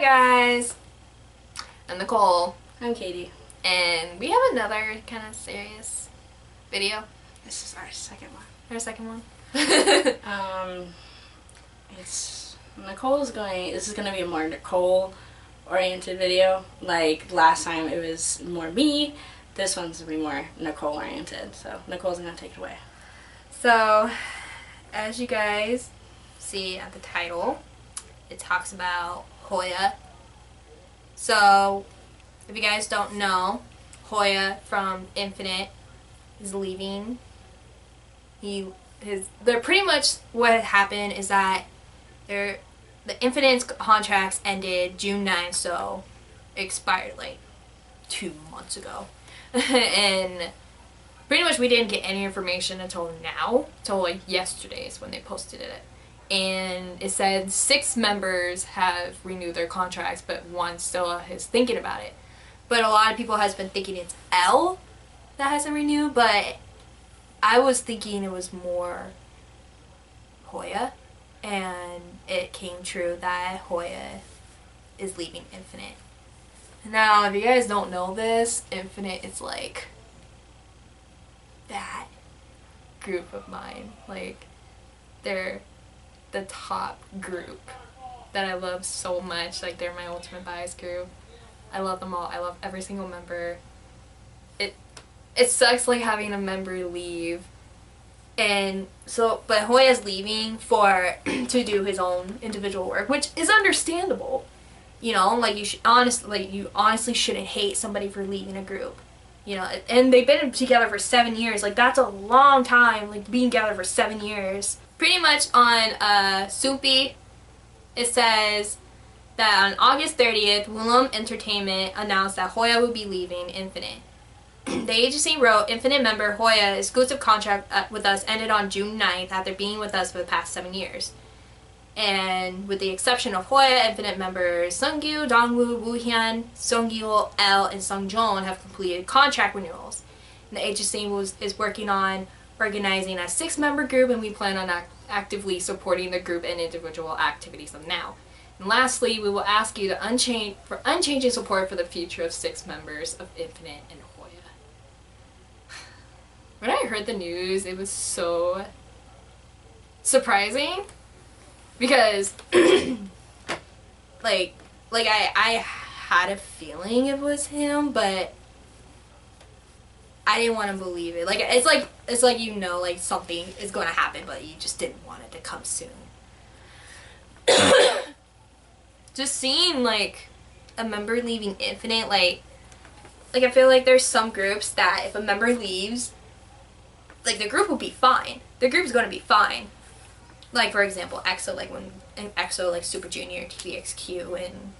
Hi guys, I'm Nicole, I'm Katy. and we have another kind of serious video. This is our second one. Our second one. This is going to be a more Nicole-oriented video. Like last time it was more me, this one's going to be more Nicole-oriented. So Nicole's going to take it away. So, as you guys see at the title, it talks about Hoya. So, if you guys don't know, Hoya from Infinite is leaving. They're pretty much what happened is that the Infinite's contracts ended June 9th, so it expired like 2 months ago. And pretty much we didn't get any information until like yesterday is when they posted it. And it said 6 members have renewed their contracts, but one still is thinking about it. But a lot of people has been thinking it's L that hasn't renewed, but I was thinking it was more Hoya, and it came true that Hoya is leaving Infinite. Now, if you guys don't know this, Infinite is like that group of mine. Like, they're the top group that I love so much. Like, they're my ultimate bias group. I love them all. I love every single member. It sucks like having a member leave. And so, but Hoya's leaving to do his own individual work, which is understandable. You know, like you honestly shouldn't hate somebody for leaving a group. You know, and they've been together for 7 years. Like, that's a long time, like being together for 7 years. Pretty much on Soupy, it says that on August 30th, Willem Entertainment announced that Hoya would be leaving Infinite. The agency wrote, Infinite member Hoya's exclusive contract with us ended on June 9th after being with us for the past 7 years. And with the exception of Hoya, Infinite members Seungyu, Dongwoo, Woohyun, Seongyul, L, and Sungjoon have completed contract renewals. And the agency is working on organizing a 6-member group, and we plan on actively supporting the group and individual activities of now. And lastly, we will ask you for unchanging support for the future of 6 members of Infinite and Hoya. When I heard the news, it was so surprising because like I had a feeling it was him, but I didn't want to believe it. Like it's like you know, like something is going to happen, but you just didn't want it to come soon. Just seeing like a member leaving Infinite, like I feel like there's some groups that if a member leaves, like the group will be fine. The group's going to be fine. Like for example, EXO, like when EXO, like Super Junior, TVXQ, and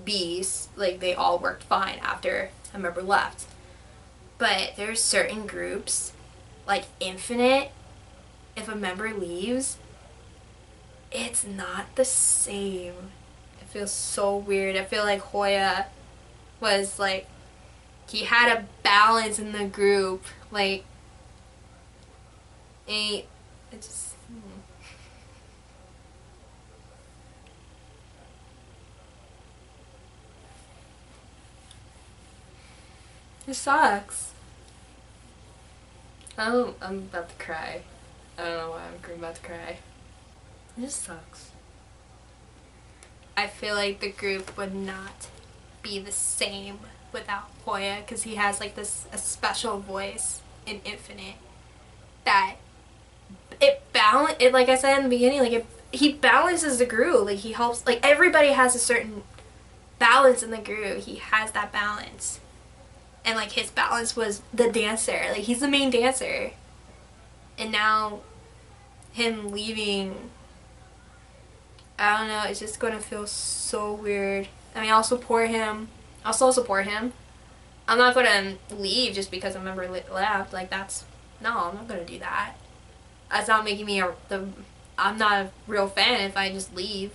Beast, like they all worked fine after a member left. But there's certain groups, like Infinite, if a member leaves, it's not the same. It feels so weird. I feel like Hoya was like, he had a balance in the group. Like, it just... It sucks. I'm about to cry. I don't know why I'm about to cry. It just sucks. I feel like the group would not be the same without Hoya, because he has like a special voice in Infinite that like I said in the beginning, like he balances the group. Like he helps, like everybody has a certain balance in the group. He has that balance. And like his balance was the dancer. Like he's the main dancer. And now him leaving, I don't know, it's just gonna feel so weird. I mean, I'll support him. I'll still support him. I'm not gonna leave just because a member left. Like no, I'm not gonna do that. That's not making me I'm not a real fan if I just leave.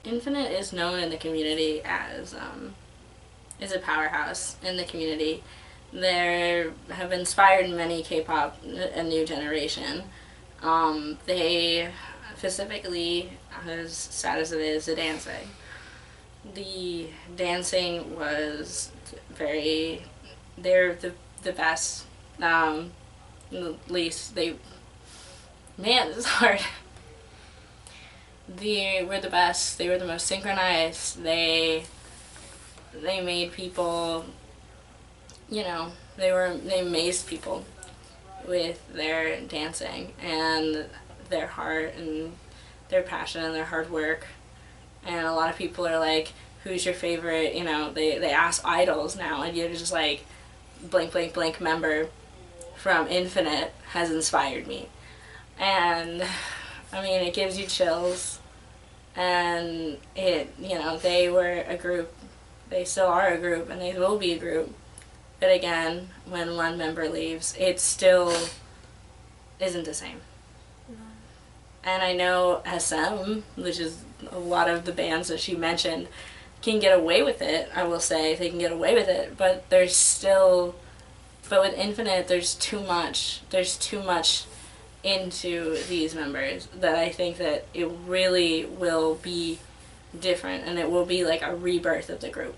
Infinite is known in the community as a powerhouse in the community. They have inspired many K-pop, a new generation. They specifically, as sad as it is, the dancing. The dancing was very, they're the best. At least they, man, it's hard. They were the best. They were the most synchronized. They made people, you know, they amazed people with their dancing and their heart and their passion and their hard work. And a lot of people are like, who's your favorite, you know, they ask idols now, and you're just like, blank blank blank member from Infinite has inspired me. And I mean, it gives you chills. And it, you know, they were a group, they still are a group, and they will be a group. But again, when one member leaves, it still isn't the same. And I know SM, which is a lot of the bands that she mentioned, can get away with it. I will say they can get away with it, but there's still, but with Infinite, there's too much. There's too much into these members that I think that it really will be different, and it will be like a rebirth of the group,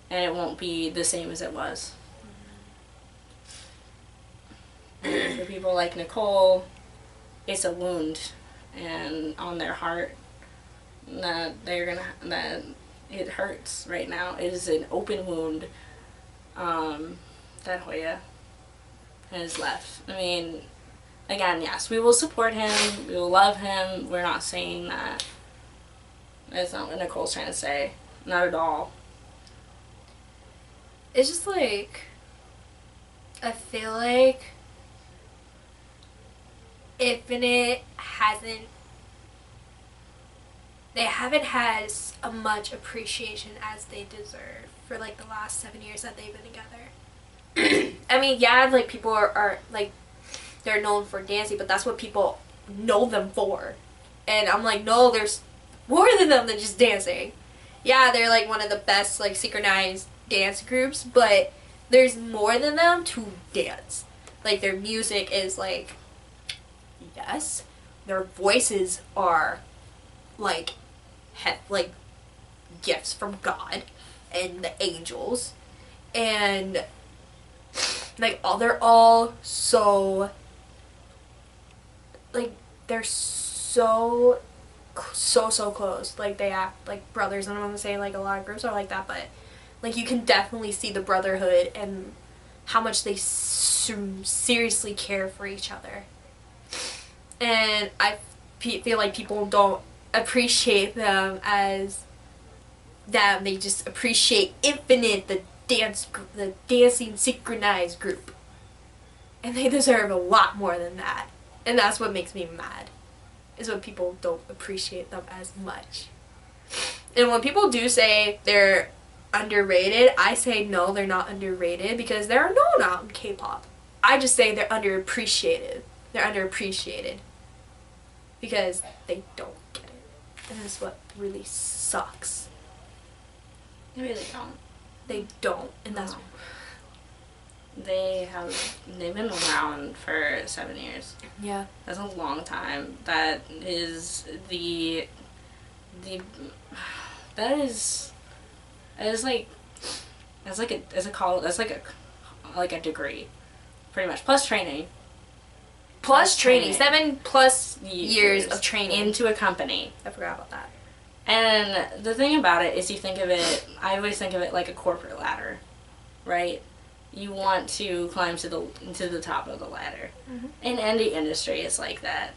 and it won't be the same as it was. And for people like Nicole, it's a wound and on their heart that it hurts right now. It is an open wound that Hoya has left. I mean, again, yes, we will support him, we will love him. We're not saying that. That's not what Nicole's trying to say. Not at all. It's just like, I feel like Infinite they haven't had as much appreciation as they deserve for like the last 7 years that they've been together. I mean, yeah, like people are like, they're known for dancing, but that's what people know them for. And I'm like, no, there's more than them than just dancing. Yeah, they're like one of the best like synchronized dance groups, but there's more than them to dance. Like their music is like, yes, their voices are like like gifts from God and the angels, and like they're all so like, they're so close. Like they act like brothers, and I'm gonna say like a lot of groups are like that, but like you can definitely see the brotherhood and how much they seriously care for each other. And I feel like people don't appreciate them as them. They just appreciate Infinite, the dancing synchronized group. And they deserve a lot more than that. And that's what makes me mad, is when people don't appreciate them as much. And when people do say they're underrated, I say no, they're not underrated, because they're known out in K-pop. I just say they're underappreciated. They're underappreciated because they don't get it. And that's what really sucks. They really don't. They don't, and that's... They've been around for 7 years. Yeah. That's a long time. That is like a degree, pretty much, plus training. Plus training. 7+ years of training. Into a company. I forgot about that. And the thing about it is, I always think of it like a corporate ladder, right? You want to climb to the top of the ladder. Mm-hmm. In any industry, it's like that.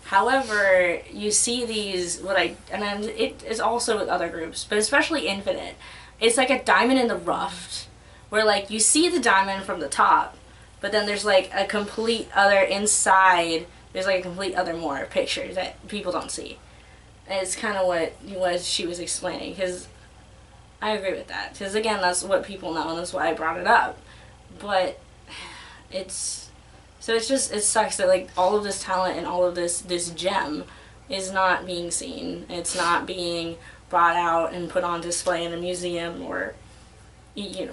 However, you see these, and it is also with other groups, but especially Infinite, it's like a diamond in the rough, where like you see the diamond from the top, but then there's like a complete other inside, there's like a complete other more picture that people don't see. And it's kind of what she was explaining, because I agree with that, because again, that's what people know, and that's why I brought it up. But it sucks that like all of this talent and all of this gem is not being seen. It's not being brought out and put on display in a museum, or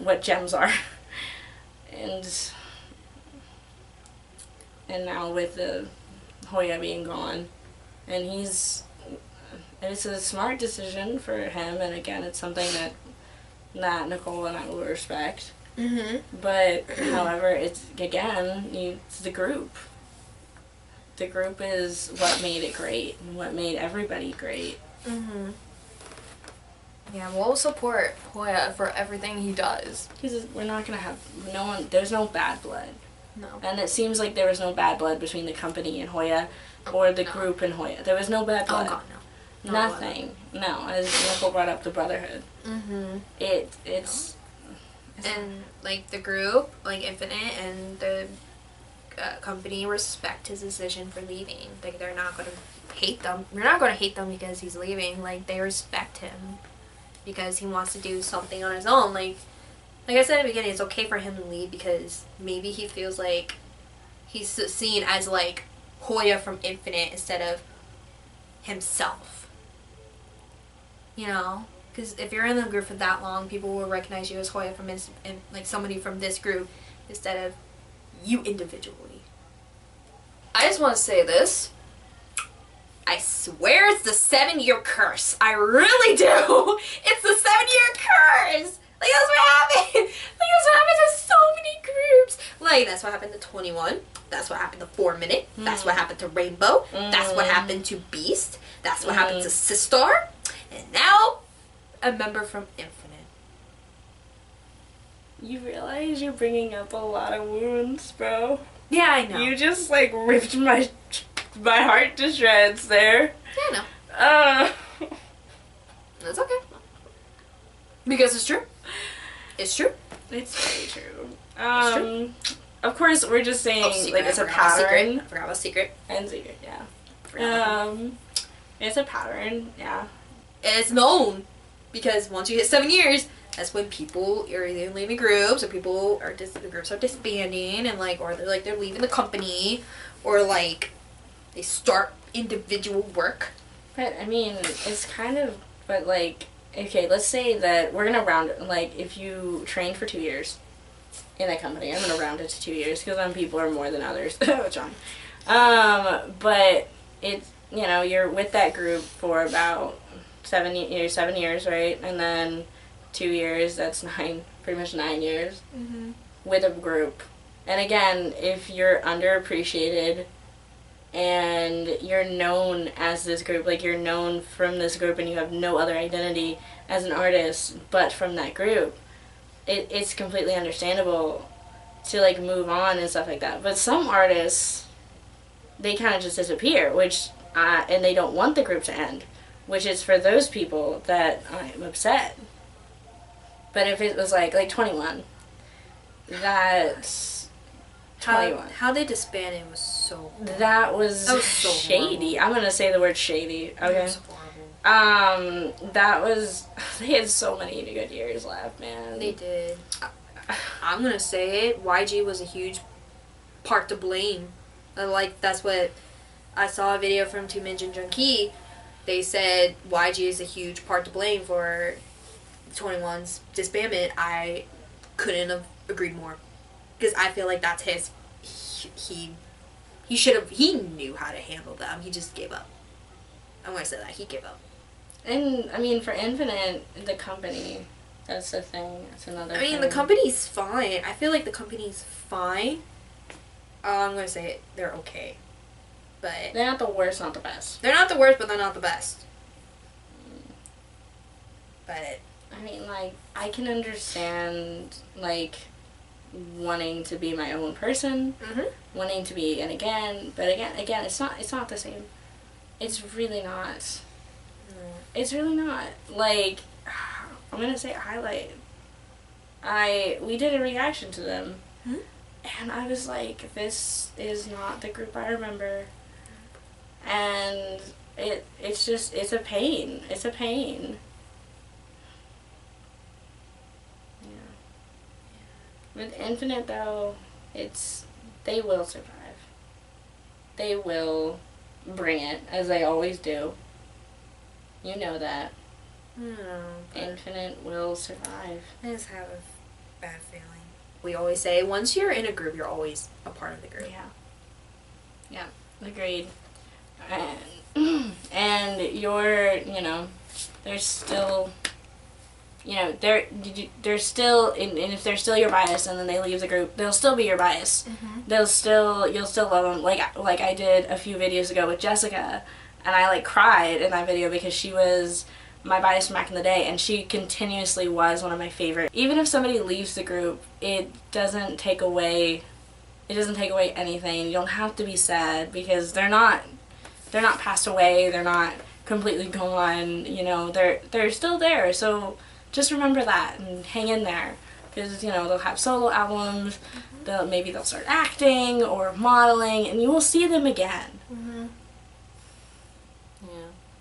what gems are. And now with the Hoya being gone, and it's a smart decision for him, and again, it's something that Nicole and I will respect. Mm-hmm. But, however, it's the group. The group is what made it great, and what made everybody great. Mm-hmm. Yeah, we'll support Hoya for everything he does. We're not gonna have there's no bad blood. No. And it seems like there was no bad blood between the company and Hoya, or the group and Hoya. There was no bad blood. Oh God, no. Nothing. No, as Nicole brought up the brotherhood. Mm-hmm. It's and like the group, like Infinite and the company respect his decision for leaving. Like they're not going to hate them. We're not going to hate them because he's leaving. Like they respect him because he wants to do something on his own. Like I said at the beginning, it's okay for him to leave because maybe he feels like he's seen as like Hoya from Infinite instead of himself. You know? Because if you're in the group for that long, people will recognize you as Hoya from like somebody from this group instead of you individually. I just want to say this. I swear it's the 7-year curse. I really do. It's the 7-year curse. Like that's what happened. Like that's what happened to so many groups. Like that's what happened to 21. That's what happened to 4 Minute. That's what happened to Rainbow. That's what happened to Beast. That's what happened to Sistar. And now a member from Infinite. You realize you're bringing up a lot of wounds, bro. Yeah, I know. You just like ripped my heart to shreds there. Yeah, I know. That's okay. Because it's true. It's true. It's very true. It's true. Of course, we're just saying like it's a pattern. I forgot about secret. And secret, yeah. It's a pattern, yeah. It's known because once you hit 7 years, that's when people are either leaving groups or the groups are disbanding and like, or they're leaving the company or like they start individual work. But I mean, it's kind of, but like, okay, let's say that we're gonna round it, like if you trained for 2 years in that company, I'm gonna round it to 2 years because some people are more than others. John. But it's, you know, you're with that group for about 7 years, right? And then 2 years, that's pretty much 9 years with a group. And again, if you're underappreciated and you're known as this group, like you're known from this group and you have no other identity as an artist but from that group, it's completely understandable to like move on and stuff like that. But some artists, they kind of just disappear, and they don't want the group to end, which is for those people that I'm upset. But if it was like 21, that's 21. How they disbanded was so horrible. That was so shady. horrible. I'm gonna say the word shady. Okay. That was horrible. They had so many good years left, man. They did. I'm gonna say it. YG was a huge part to blame. Like that's what I saw a video from Two Minjin Junkie. They said YG is a huge part to blame for 21's disbandment. I couldn't have agreed more because I feel like that's his. He knew how to handle them. He just gave up. I'm gonna say that he gave up. And I mean, for Infinite, the company, that's the thing. That's another. I mean, thing. the company's fine. I feel like the company's fine. I'm gonna say it, they're okay, but they're not the worst, not the best. they're not the worst, but they're not the best. But I mean, like, I can understand like wanting to be my own person, wanting to be, and but again, it's not the same. It's really not. It's really not. Like, I'm gonna say highlight. We did a reaction to them, and I was like, this is not the group I remember. And it's a pain. It's a pain. Yeah. With Infinite though, they will survive. They will bring it, as they always do. You know that. Infinite will survive. I just have a bad feeling. We always say, once you're in a group, you're always a part of the group. Yeah. Yeah, agreed. And and you're, they're still, they're still, and if they're still your bias and then they leave the group, they'll still be your bias. You'll still love them. Like I did a few videos ago with Jessica, and I like cried in that video because she was my bias from back in the day, and she continuously was one of my favorite. Even if somebody leaves the group, it doesn't take away anything. You don't have to be sad because they're not passed away. They're not completely gone. They're still there. So just remember that and hang in there, because they'll have solo albums. Maybe they'll start acting or modeling, and you will see them again.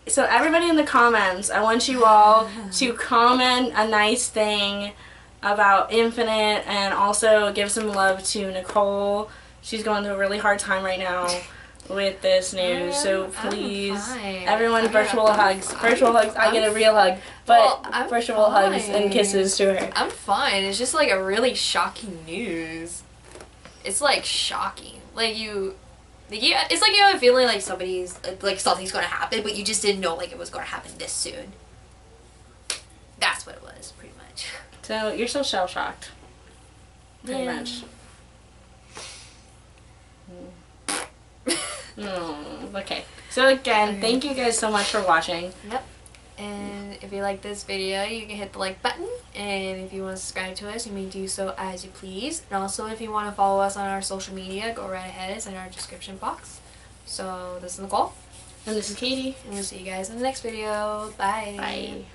So everybody in the comments, I want you all to comment a nice thing about Infinite, and also give some love to Nicole. She's going through a really hard time right now with this news, so please, everyone, virtual hugs. I get a real hug, but virtual hugs and kisses to her. I'm fine. It's just like a really shocking news. It's like shocking. It's like you have a feeling like something's gonna happen, but you just didn't know like it was gonna happen this soon. That's what it was, pretty much. So you're still shell shocked, pretty much. Okay. So again, thank you guys so much for watching. Yep. And if you like this video, you can hit the like button. And if you want to subscribe to us, you may do so as you please. And also, if you want to follow us on our social media, go right ahead. It's in our description box. So this is Nicole. And this is Katie. And we'll see you guys in the next video. Bye. Bye.